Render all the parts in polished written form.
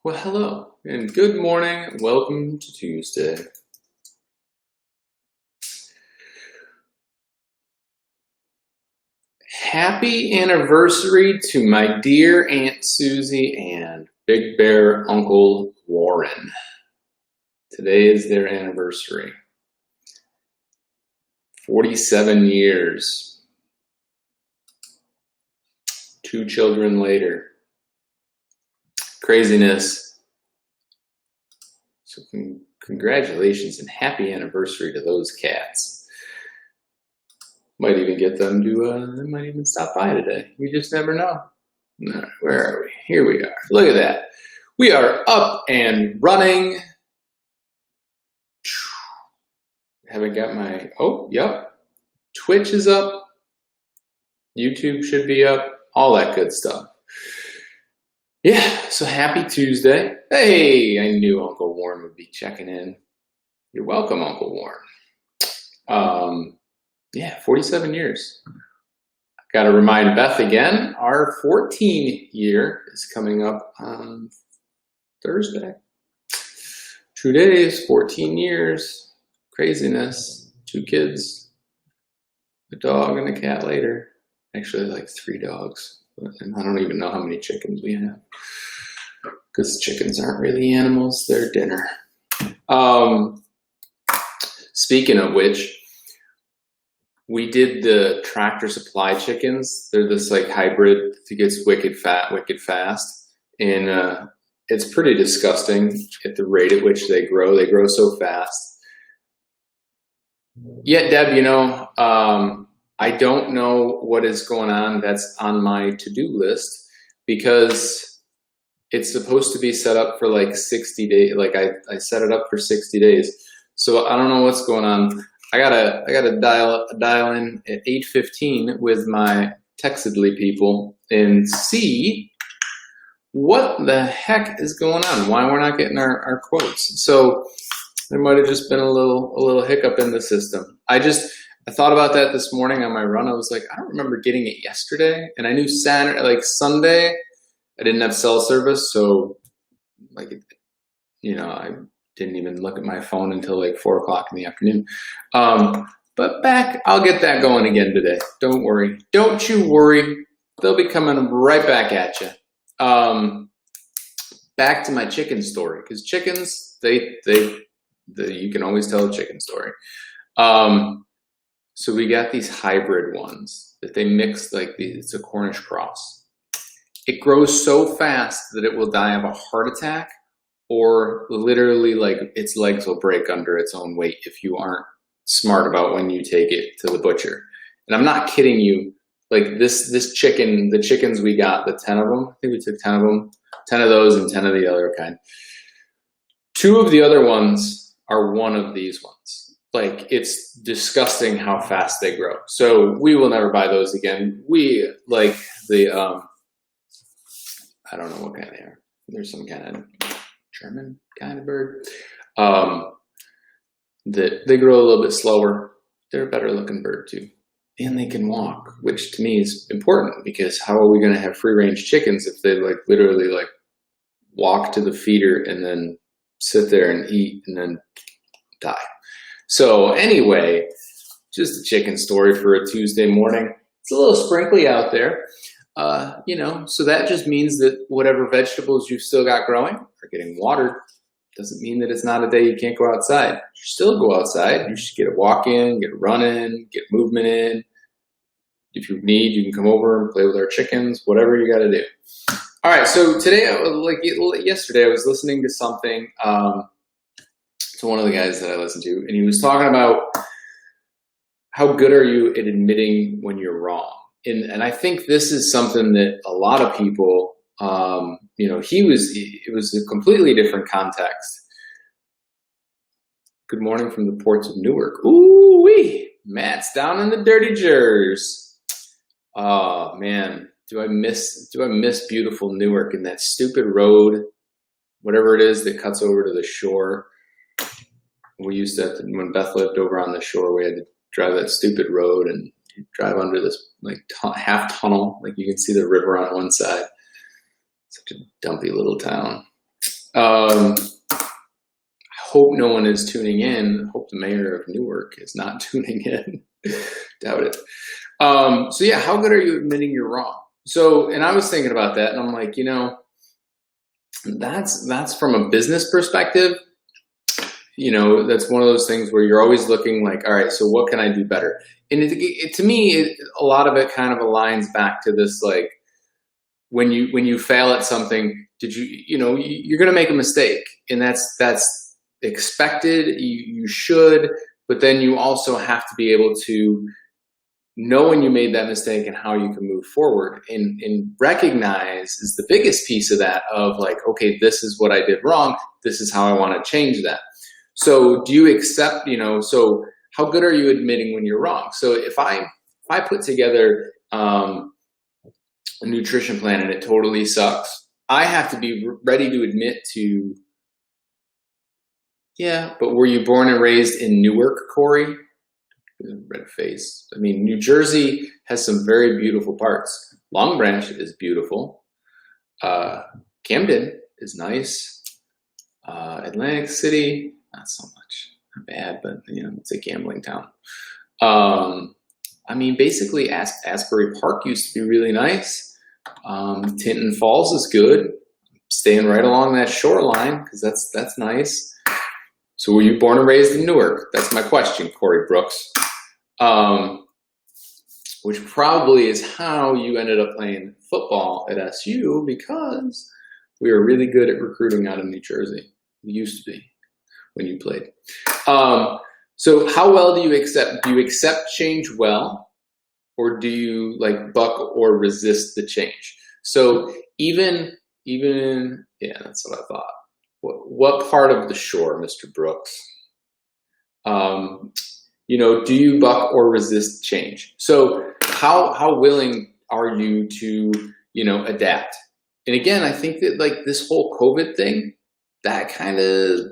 Well, hello and good morning. Welcome to Tuesday. Happy anniversary to my dear Aunt Susie and Big Bear Uncle Warren. Today is their anniversary. 47 years. 2 children later. Craziness. So congratulations and happy anniversary to those cats. Might even get them to, they might even stop by today. You just never know. All right, where are we? Here we are. Look at that. We are up and running. Haven't got my, oh, yep. Twitch is up. YouTube should be up. All that good stuff. Yeah, so happy Tuesday. Hey, I knew Uncle Warren would be checking in. You're welcome, Uncle Warren. Yeah, 47 years. Got to remind Beth again, our 14 year is coming up on Thursday. 2 days, 14 years. Craziness. 2 kids. A dog and a cat later. Actually, like 3 dogs. And I don't even know how many chickens we have. Because chickens aren't really animals, they're dinner. Speaking of which, we did the Tractor Supply chickens. They're this like hybrid that gets wicked fat, wicked fast. And it's pretty disgusting at the rate at which they grow. They grow so fast. Yeah, Deb, you know, I don't know what is going on. That's on my to-do list because it's supposed to be set up for like 60 days. Like I set it up for 60 days. So I don't know what's going on. I gotta dial in at 8:15 with my Texidly people and see what the heck is going on. Why we're not getting our quotes. So there might have just been a little hiccup in the system. I thought about that this morning on my run. I was like, I don't remember getting it yesterday. And I knew Saturday, like Sunday, I didn't have cell service. So like, you know, I didn't even look at my phone until like 4 o'clock in the afternoon. But I'll get that going again today. Don't worry. Don't you worry. They'll be coming right back at you. Back to my chicken story. Because chickens, you can always tell a chicken story. So we got these hybrid ones that they mix, like it's a Cornish cross. It grows so fast that it will die of a heart attack or literally like its legs will break under its own weight if you aren't smart about when you take it to the butcher. And I'm not kidding you. Like this chicken, the chickens we got, the 10 of them, I think we took 10 of them, 10 of those and 10 of the other kind. 2 of the other ones are one of these ones. Like, it's disgusting how fast they grow. So we will never buy those again. We like the, I don't know what kind they are. There's some kind of German kind of bird. That they grow a little bit slower. They're a better looking bird too. And they can walk, which to me is important because how are we going to have free range chickens if they like literally like walk to the feeder and then sit there and eat and then die? So anyway, just a chicken story for a Tuesday morning. It's a little sprinkly out there, you know, so that just means that whatever vegetables you've still got growing are getting watered. Doesn't mean that it's not a day you can't go outside. You still go outside. You should get a walk in, get a run in, get movement in. If you need, you can come over and play with our chickens, whatever you got to do. All right, so today, like yesterday, I was listening to something to one of the guys that I listened to, and he was talking about how good are you at admitting when you're wrong. And I think this is something that a lot of people, you know, it was a completely different context. Good morning from the ports of Newark. Ooh-wee, Matt's down in the dirty Jers. Oh man, do I miss beautiful Newark and that stupid road, whatever it is that cuts over to the shore. We used to have to, when Beth lived over on the shore, we had to drive that stupid road and drive under this like half tunnel. Like you can see the river on one side. Such a dumpy little town. I hope no one is tuning in. I hope the mayor of Newark is not tuning in. Doubt it. So yeah, how good are you admitting you're wrong? So, and I was thinking about that, and I'm like, you know, that's from a business perspective. You know, that's one of those things where you're always looking like, all right, so what can I do better? And to me, a lot of it kind of aligns back to this, like, when you fail at something, you know, you're going to make a mistake, and that's expected. You should, but then you also have to be able to know when you made that mistake and how you can move forward, and recognize is the biggest piece of that, of like, okay, this is what I did wrong. This is how I want to change that. So do you accept, you know, so how good are you admitting when you're wrong? So if I put together a nutrition plan and it totally sucks, I have to be ready to admit to, yeah, but were you born and raised in Newark, Corey? Red face. I mean, New Jersey has some very beautiful parts. Long Branch is beautiful. Camden is nice. Atlantic City, not so much. Not bad, but you know, it's a gambling town. I mean, basically, Asbury Park used to be really nice. Tinton Falls is good. Staying right along that shoreline, because that's nice. So were you born and raised in Newark? That's my question, Corey Brooks. Which probably is how you ended up playing football at SU, because we are really good at recruiting out of New Jersey. We used to be when you played. So how well do you accept? Do you accept change well, or do you like buck or resist the change? So even yeah, that's what I thought. What part of the shore, Mr. Brooks? You know, do you buck or resist change? So how willing are you to, you know, adapt? And again, I think that like this whole COVID thing, that kind of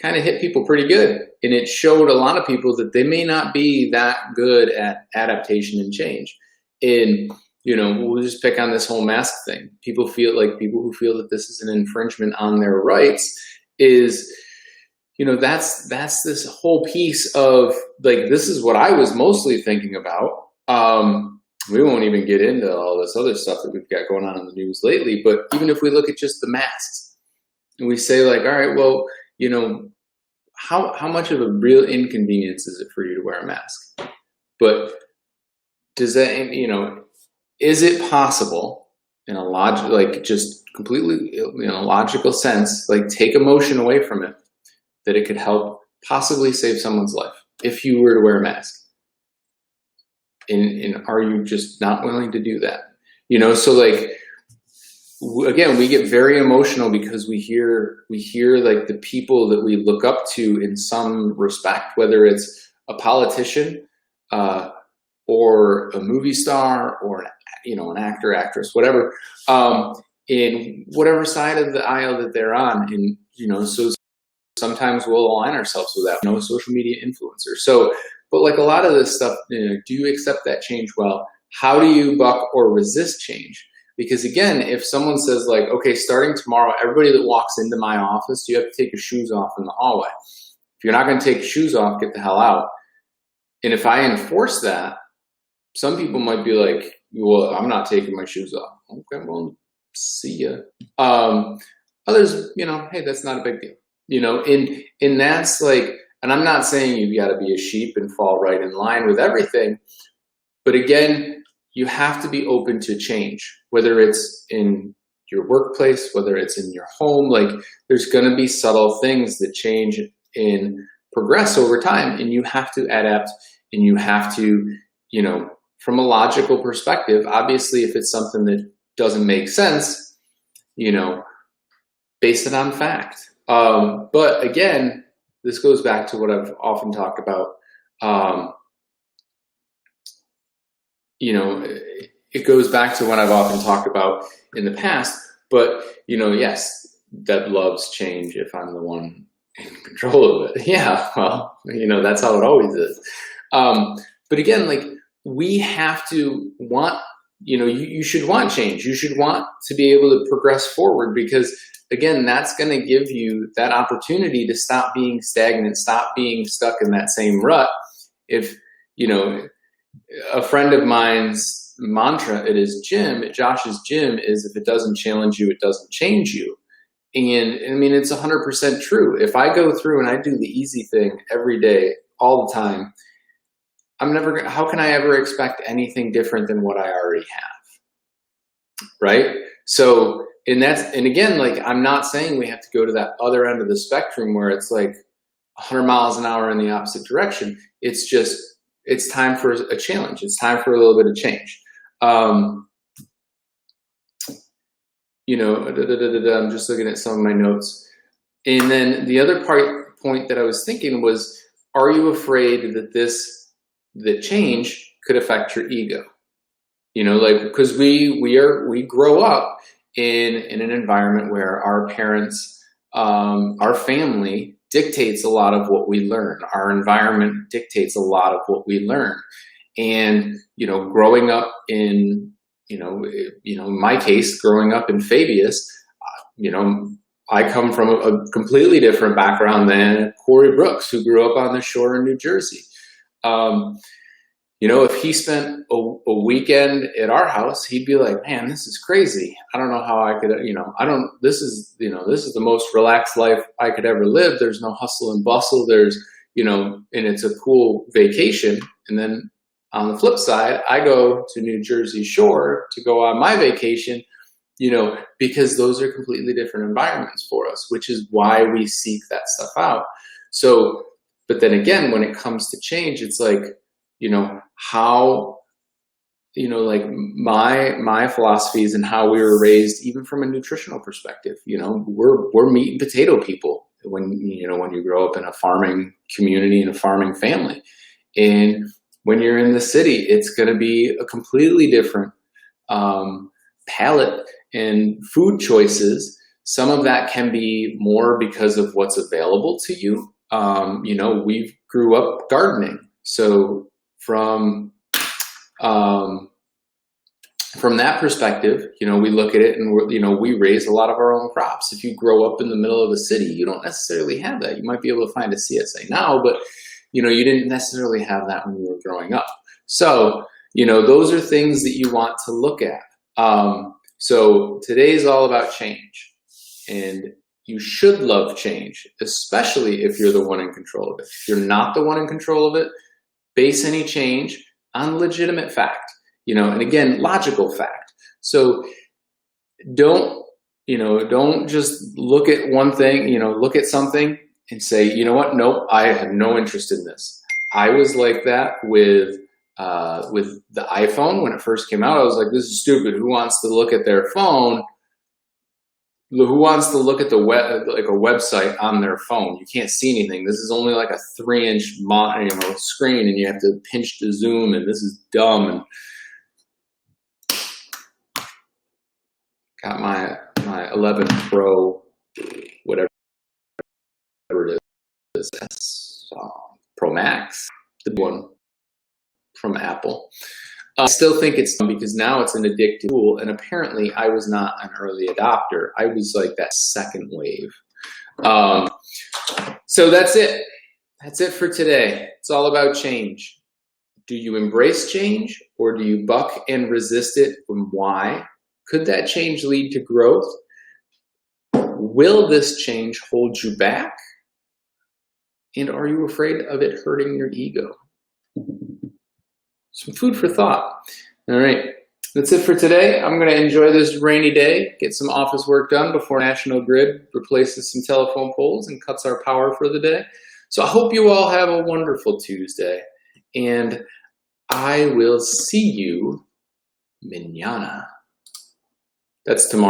hit people pretty good. And it showed a lot of people that they may not be that good at adaptation and change. And, you know, we'll just pick on this whole mask thing. People who feel that this is an infringement on their rights is, you know, that's this whole piece of like, this is what I was mostly thinking about. We won't even get into all this other stuff that we've got going on in the news lately, but even if we look at just the masks and we say like, all right, well, you know, how much of a real inconvenience is it for you to wear a mask? But does that, you know, is it possible in a like just completely in a logical sense, like take emotion away from it, that it could help possibly save someone's life if you were to wear a mask? And are you just not willing to do that? You know, so like, again, we get very emotional because we hear like the people that we look up to in some respect, whether it's a politician or a movie star or, you know, an actor, actress, whatever, in whatever side of the aisle that they're on. And, you know, so sometimes we'll align ourselves with that, you know, social media influencers. So, but like a lot of this stuff, you know, do you accept that change well? How do you buck or resist change? Because again, if someone says like, okay, starting tomorrow, everybody that walks into my office, you have to take your shoes off in the hallway. If you're not going to take your shoes off, get the hell out. And if I enforce that, some people might be like, well, I'm not taking my shoes off. Okay, well, see ya. Others, you know, hey, that's not a big deal. You know, and that's like, and I'm not saying you got to be a sheep and fall right in line with everything. But again, you have to be open to change, whether it's in your workplace, whether it's in your home. Like there's going to be subtle things that change and progress over time, and you have to adapt, and you have to, you know, from a logical perspective, obviously if it's something that doesn't make sense, you know, base it on fact. But again, this goes back to what I've often talked about. You know, it goes back to what I've often talked about in the past, but, you know, yes, Deb loves change if I'm the one in control of it. Yeah, well, you know, that's how it always is. But again, like we have to want you should want change. You should want to be able to progress forward, because again, that's going to give you that opportunity to stop being stagnant, stop being stuck in that same rut. If, a friend of mine's mantra at his gym, at Josh's gym, is if it doesn't challenge you, it doesn't change you. And I mean, it's 100% true. If I go through and I do the easy thing every day, all the time, how can I ever expect anything different than what I already have? Right? So, and again, like, I'm not saying we have to go to that other end of the spectrum where it's like 100 miles an hour in the opposite direction. It's just, it's time for a challenge. It's time for a little bit of change. I'm just looking at some of my notes. And then the other point that I was thinking was, are you afraid that change could affect your ego? Because we grow up in an environment where our parents, our family dictates a lot of what we learn. Our environment dictates a lot of what we learn. And, growing up in, in my case, growing up in Fabius, I come from a completely different background than Corey Brooks, who grew up on the shore in New Jersey. If he spent a weekend at our house, he'd be like, man, this is crazy. I don't know how I could, this is the most relaxed life I could ever live. There's no hustle and bustle. There's, and it's a cool vacation. And then on the flip side, I go to New Jersey Shore to go on my vacation, because those are completely different environments for us, which is why we seek that stuff out. So, but then again, when it comes to change, it's like, how, like my philosophies and how we were raised, even from a nutritional perspective, we're meat and potato people when you grow up in a farming community and a farming family. And when you're in the city, it's going to be a completely different palate and food choices. Some of that can be more because of what's available to you. We grew up gardening. So from that perspective, we look at it and we raise a lot of our own crops. If you grow up in the middle of a city, you don't necessarily have that. You might be able to find a CSA now, but you didn't necessarily have that when you were growing up. So, those are things that you want to look at. So today's all about change, and you should love change, especially if you're the one in control of it. If you're not the one in control of it, base any change on legitimate fact, and again, logical fact. So don't just look at one thing, look at something and say, you know what? Nope, I have no interest in this. I was like that with the iPhone when it first came out. I was like, this is stupid. Who wants to look at their phone? Who wants to look at the web, like a website on their phone? You can't see anything. This is only like a 3-inch screen, and you have to pinch to zoom, and this is dumb. And got my 11 Pro, whatever it is, Pro Max, the one from Apple. I still think it's dumb because now it's an addictive tool, and apparently I was not an early adopter. I was like that second wave. So that's it. That's it for today. It's all about change. Do you embrace change, or do you buck and resist it, and why? Could that change lead to growth? Will this change hold you back? And are you afraid of it hurting your ego? Some food for thought. All right, that's it for today. I'm going to enjoy this rainy day, get some office work done before National Grid replaces some telephone poles and cuts our power for the day. So I hope you all have a wonderful Tuesday, and I will see you mañana. That's tomorrow.